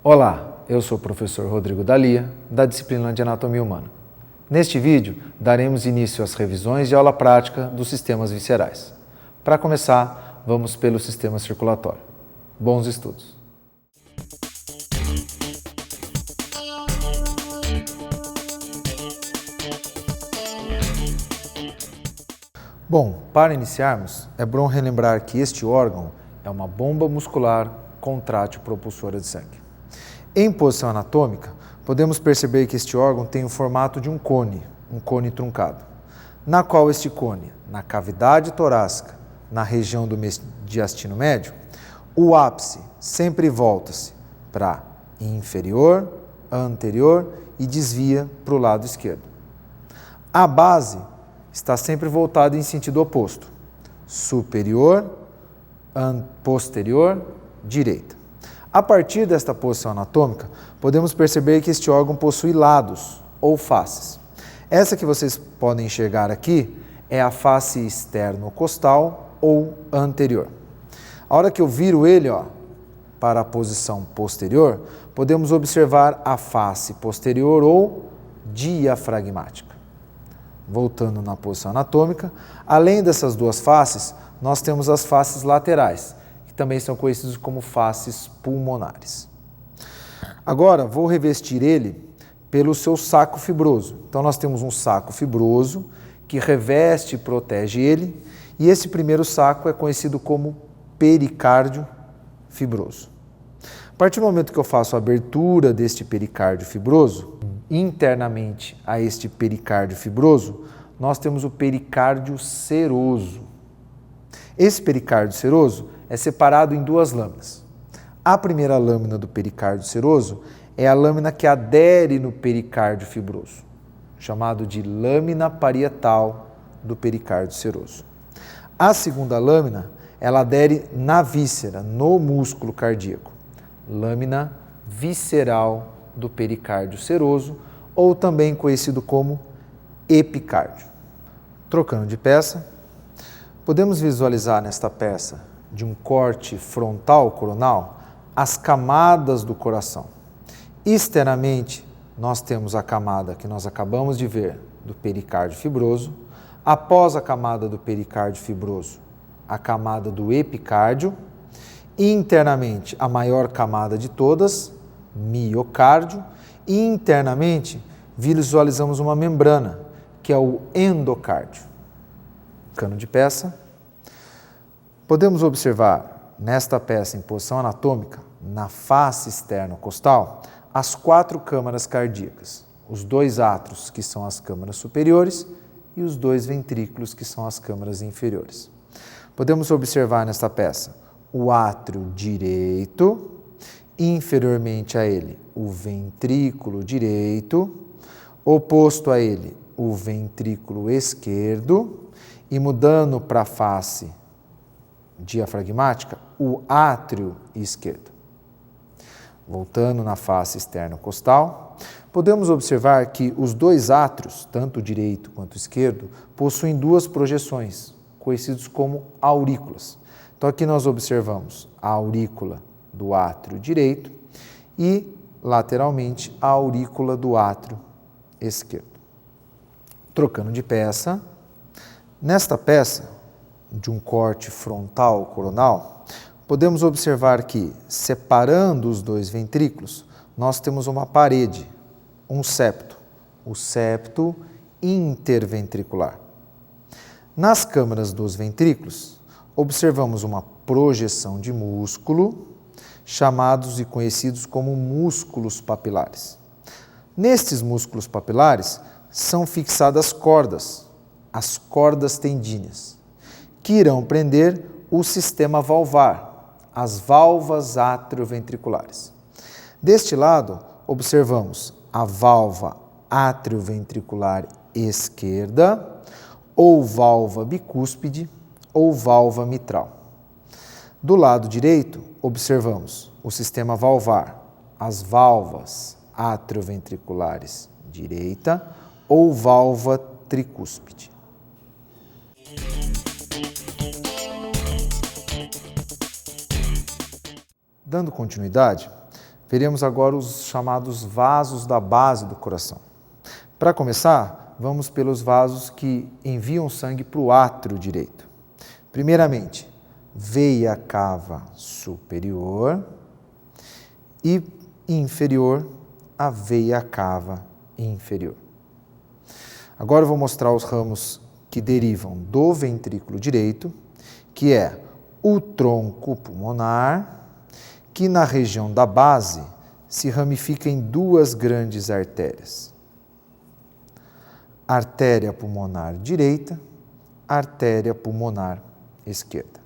Olá, eu sou o professor Rodrigo Dalia, da disciplina de Anatomia Humana. Neste vídeo, daremos início às revisões de aula prática dos sistemas viscerais. Para começar, vamos pelo sistema circulatório. Bons estudos! Bom, para iniciarmos, é bom relembrar que este órgão é uma bomba muscular contrátil propulsora de sangue. Em posição anatômica, podemos perceber que este órgão tem o formato de um cone truncado, na qual este cone, na cavidade torácica, na região do mediastino médio, o ápice sempre volta-se para inferior, anterior e desvia para o lado esquerdo. A base está sempre voltada em sentido oposto, superior, posterior, direita. A partir desta posição anatômica, podemos perceber que este órgão possui lados ou faces. Essa que vocês podem enxergar aqui é a face externo-costal ou anterior. A hora que eu viro ele para a posição posterior, podemos observar a face posterior ou diafragmática. Voltando na posição anatômica, além dessas duas faces, nós temos as faces laterais, que também são conhecidos como faces pulmonares. Agora, vou revestir ele pelo seu saco fibroso. Então, nós temos um saco fibroso que reveste e protege ele, e esse primeiro saco é conhecido como pericárdio fibroso. A partir do momento que eu faço a abertura deste pericárdio fibroso, internamente a este pericárdio fibroso, nós temos o pericárdio seroso. Esse pericárdio seroso é separado em duas lâminas. A primeira lâmina do pericárdio seroso é a lâmina que adere no pericárdio fibroso, chamado de lâmina parietal do pericárdio seroso. A segunda lâmina, ela adere na víscera, no músculo cardíaco, lâmina visceral do pericárdio seroso, ou também conhecido como epicárdio. Trocando de peça, podemos visualizar nesta peça de um corte frontal coronal as camadas do coração. Externamente, nós temos a camada que nós acabamos de ver do pericárdio fibroso. Após a camada do pericárdio fibroso, a camada do epicárdio. Internamente, a maior camada de todas, miocárdio. E internamente, visualizamos uma membrana, que é o endocárdio. Cano de peça. Podemos observar nesta peça em posição anatômica, na face externo-costal, as 4 câmaras cardíacas, os 2 átrios, que são as câmaras superiores, e os 2 ventrículos, que são as câmaras inferiores. Podemos observar nesta peça o átrio direito, inferiormente a ele o ventrículo direito, oposto a ele o ventrículo esquerdo e mudando para a face diafragmática, o átrio esquerdo. Voltando na face externo-costal, podemos observar que os 2 átrios, tanto o direito quanto o esquerdo, possuem 2 projeções, conhecidos como aurículas. Então aqui nós observamos a aurícula do átrio direito e, lateralmente, a aurícula do átrio esquerdo. Trocando de peça, nesta peça, de um corte frontal coronal, podemos observar que, separando os 2 ventrículos, nós temos uma parede, um septo, o septo interventricular. Nas câmaras dos ventrículos, observamos uma projeção de músculo, chamados e conhecidos como músculos papilares. Nestes músculos papilares são fixadas cordas, as cordas tendíneas, que irão prender o sistema valvar, as válvulas atrioventriculares. Deste lado, observamos a válvula atrioventricular esquerda, ou válvula bicúspide, ou válvula mitral. Do lado direito, observamos o sistema valvar, as válvulas atrioventriculares direita, ou válvula tricúspide. Dando continuidade, veremos agora os chamados vasos da base do coração. Para começar, vamos pelos vasos que enviam sangue para o átrio direito. Primeiramente, veia cava superior e inferior, a veia cava inferior. Agora eu vou mostrar os ramos que derivam do ventrículo direito, que é o tronco pulmonar, que na região da base se ramifica em duas grandes artérias. Artéria pulmonar direita, artéria pulmonar esquerda.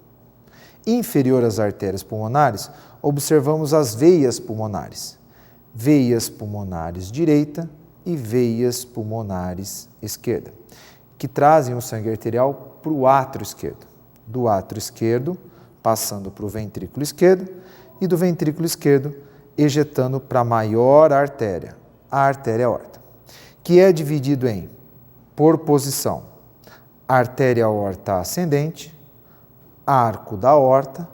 Inferior às artérias pulmonares, observamos as veias pulmonares. Veias pulmonares direita e veias pulmonares esquerda, que trazem o sangue arterial para o átrio esquerdo. Do átrio esquerdo, passando para o ventrículo esquerdo, e do ventrículo esquerdo, ejetando para a maior artéria, a artéria aorta, que é dividido em, por posição, artéria aorta ascendente, arco da aorta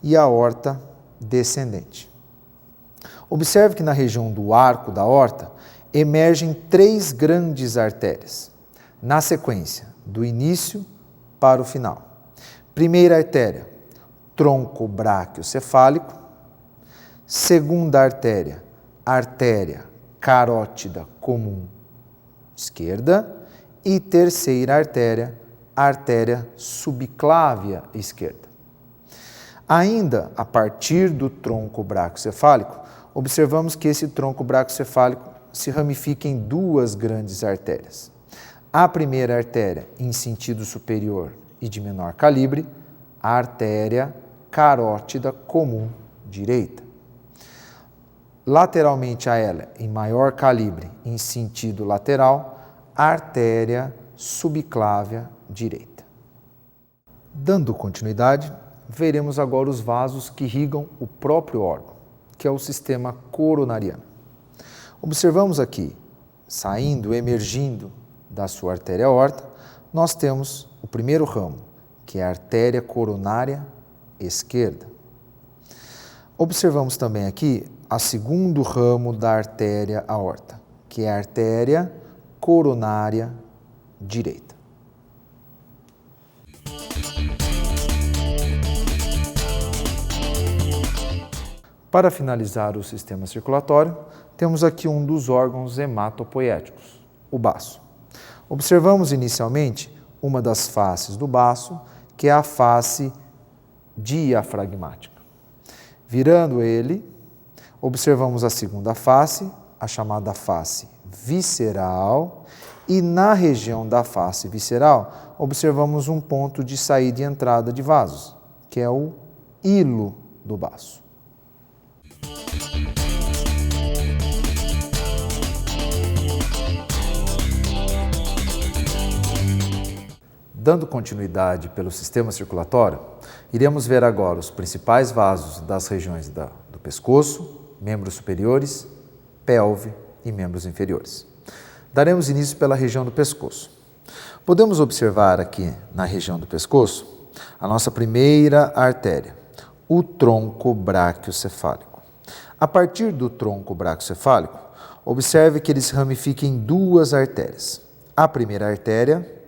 e aorta descendente. Observe que na região do arco da aorta emergem três grandes artérias, na sequência, do início para o final. Primeira artéria, tronco braquiocefálico. Segunda artéria, artéria carótida comum esquerda. E terceira artéria, artéria subclávia esquerda. Ainda a partir do tronco braquiocefálico, observamos que esse tronco braquiocefálico se ramifica em duas grandes artérias. A primeira artéria em sentido superior e de menor calibre, a artéria carótida comum direita. Lateralmente a ela, em maior calibre, em sentido lateral, a artéria subclávia direita. Dando continuidade, veremos agora os vasos que irrigam o próprio órgão, que é o sistema coronariano. Observamos aqui, saindo, emergindo da sua artéria aorta, nós temos o primeiro ramo, que é a artéria coronária esquerda. Observamos também aqui o segundo ramo da artéria aorta, que é a artéria coronária direita. Para finalizar o sistema circulatório, temos aqui um dos órgãos hematopoéticos, o baço. Observamos inicialmente uma das faces do baço, que é a face diafragmática. Virando ele, observamos a segunda face, a chamada face visceral, e na região da face visceral, observamos um ponto de saída e entrada de vasos, que é o hilo do baço. Dando continuidade pelo sistema circulatório, iremos ver agora os principais vasos das regiões do pescoço, membros superiores, pelve e membros inferiores. Daremos início pela região do pescoço. Podemos observar aqui na região do pescoço a nossa primeira artéria, o tronco braquiocefálico. A partir do tronco braquiocefálico, observe que ele se ramifica em duas artérias. A primeira artéria,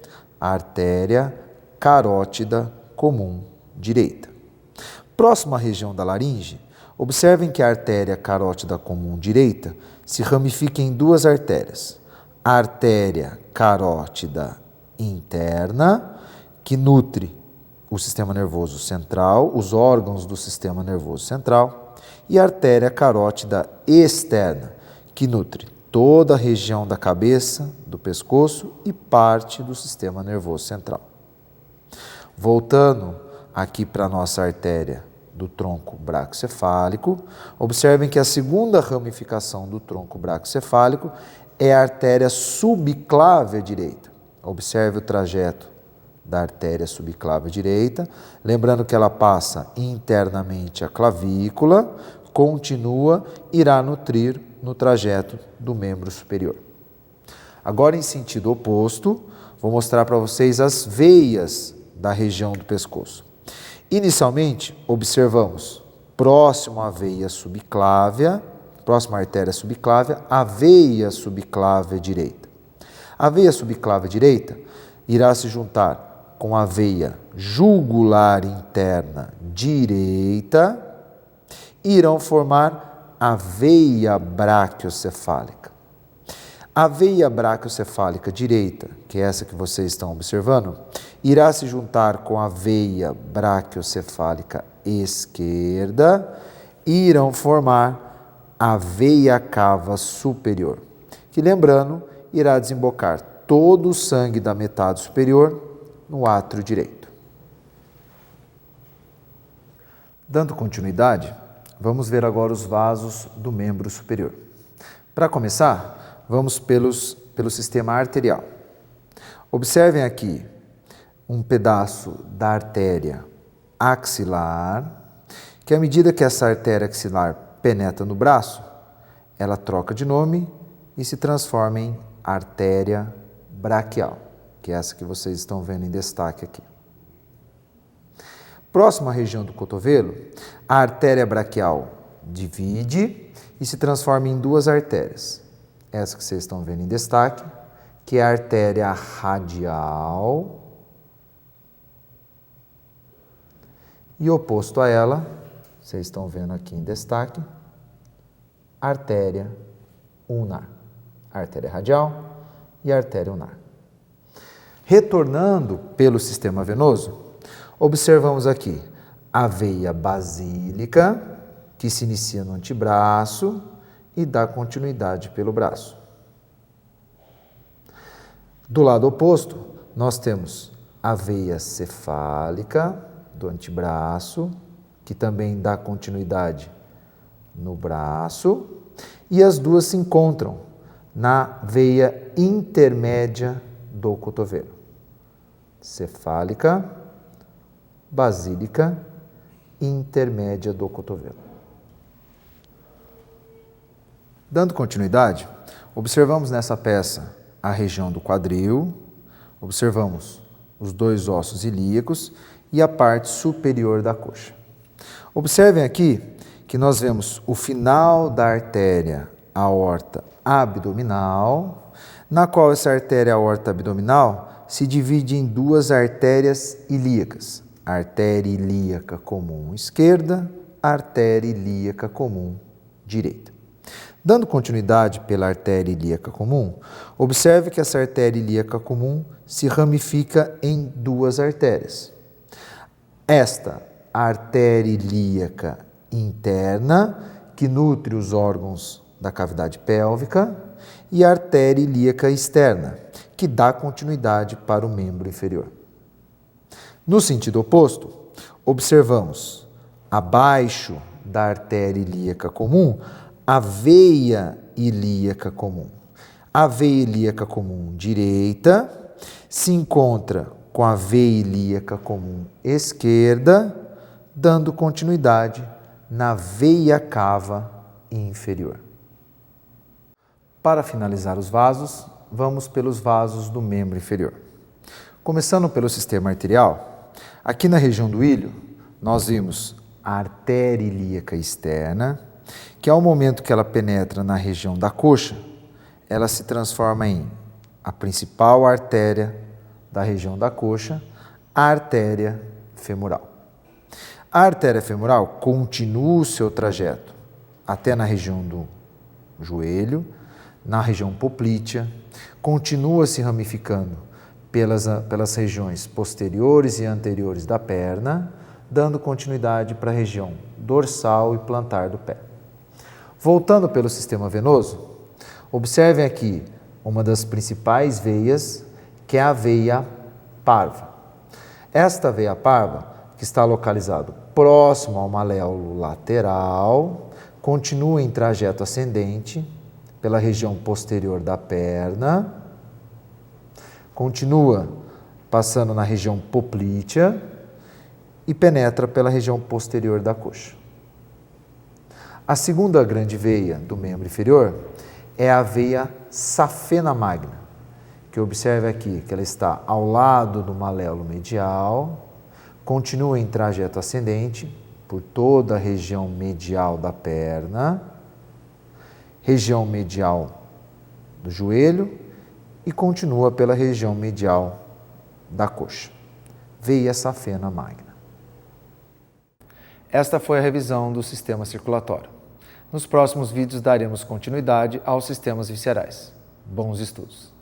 a artéria carótida comum direita. Próximo à região da laringe, observem que a artéria carótida comum direita se ramifica em duas artérias. A artéria carótida interna, que nutre o sistema nervoso central, os órgãos do sistema nervoso central, e a artéria carótida externa, que nutre toda a região da cabeça, do pescoço e parte do sistema nervoso central. Voltando aqui para a nossa artéria do tronco braquiocefálico, observem que a segunda ramificação do tronco braquiocefálico é a artéria subclávia direita. Observe o trajeto da artéria subclávia direita, lembrando que ela passa internamente a clavícula, continua, irá nutrir no trajeto do membro superior. Agora, em sentido oposto, vou mostrar para vocês as veias da região do pescoço. Inicialmente, observamos próximo à veia subclávia próxima artéria subclávia, a veia subclávia direita. A veia subclávia direita irá se juntar com a veia jugular interna direita e irão formar a veia braquiocefálica. A veia braquiocefálica direita, que é essa que vocês estão observando, irá se juntar com a veia braquiocefálica esquerda e irão formar a veia cava superior, que, lembrando, irá desembocar todo o sangue da metade superior no átrio direito. Dando continuidade, vamos ver agora os vasos do membro superior. Para começar, vamos pelo sistema arterial. Observem aqui um pedaço da artéria axilar, que à medida que essa artéria axilar penetra no braço, ela troca de nome e se transforma em artéria braquial, que é essa que vocês estão vendo em destaque aqui. Próxima à região do cotovelo, a artéria braquial divide e se transforma em duas artérias. Essa que vocês estão vendo em destaque, que é a artéria radial, e oposto a ela, vocês estão vendo aqui em destaque, artéria ulnar. Artéria radial e artéria ulnar. Retornando pelo sistema venoso, observamos aqui a veia basílica, que se inicia no antebraço e dá continuidade pelo braço. Do lado oposto, nós temos a veia cefálica do antebraço, que também dá continuidade no braço, e as duas se encontram na veia intermédia do cotovelo. Cefálica, basílica, intermédia do cotovelo. Dando continuidade, observamos nessa peça a região do quadril, observamos os dois ossos ilíacos e a parte superior da coxa. Observem aqui que nós vemos o final da artéria aorta abdominal, na qual essa artéria aorta abdominal se divide em duas artérias ilíacas, artéria ilíaca comum esquerda, artéria ilíaca comum direita. Dando continuidade pela artéria ilíaca comum, observe que essa artéria ilíaca comum se ramifica em duas artérias. Esta artéria ilíaca interna, que nutre os órgãos da cavidade pélvica, e a artéria ilíaca externa, que dá continuidade para o membro inferior. No sentido oposto, observamos abaixo da artéria ilíaca comum a veia ilíaca comum. A veia ilíaca comum direita se encontra com a veia ilíaca comum esquerda, dando continuidade na veia cava inferior. Para finalizar os vasos, vamos pelos vasos do membro inferior. Começando pelo sistema arterial, aqui na região do ilho, nós vimos a artéria ilíaca externa, que ao momento que ela penetra na região da coxa, ela se transforma em a principal artéria da região da coxa, a artéria femoral. A artéria femoral continua o seu trajeto até na região do joelho, na região poplítea, continua se ramificando pelas regiões posteriores e anteriores da perna, dando continuidade para a região dorsal e plantar do pé. Voltando pelo sistema venoso, observem aqui uma das principais veias, que é a veia parva. Esta veia parva, que está localizado próximo ao maléolo lateral, continua em trajeto ascendente pela região posterior da perna, continua passando na região poplítea e penetra pela região posterior da coxa. A segunda grande veia do membro inferior é a veia safena magna, que observe aqui que ela está ao lado do maléolo medial, continua em trajeto ascendente por toda a região medial da perna, região medial do joelho e continua pela região medial da coxa. Veia safena magna. Esta foi a revisão do sistema circulatório. Nos próximos vídeos daremos continuidade aos sistemas viscerais. Bons estudos!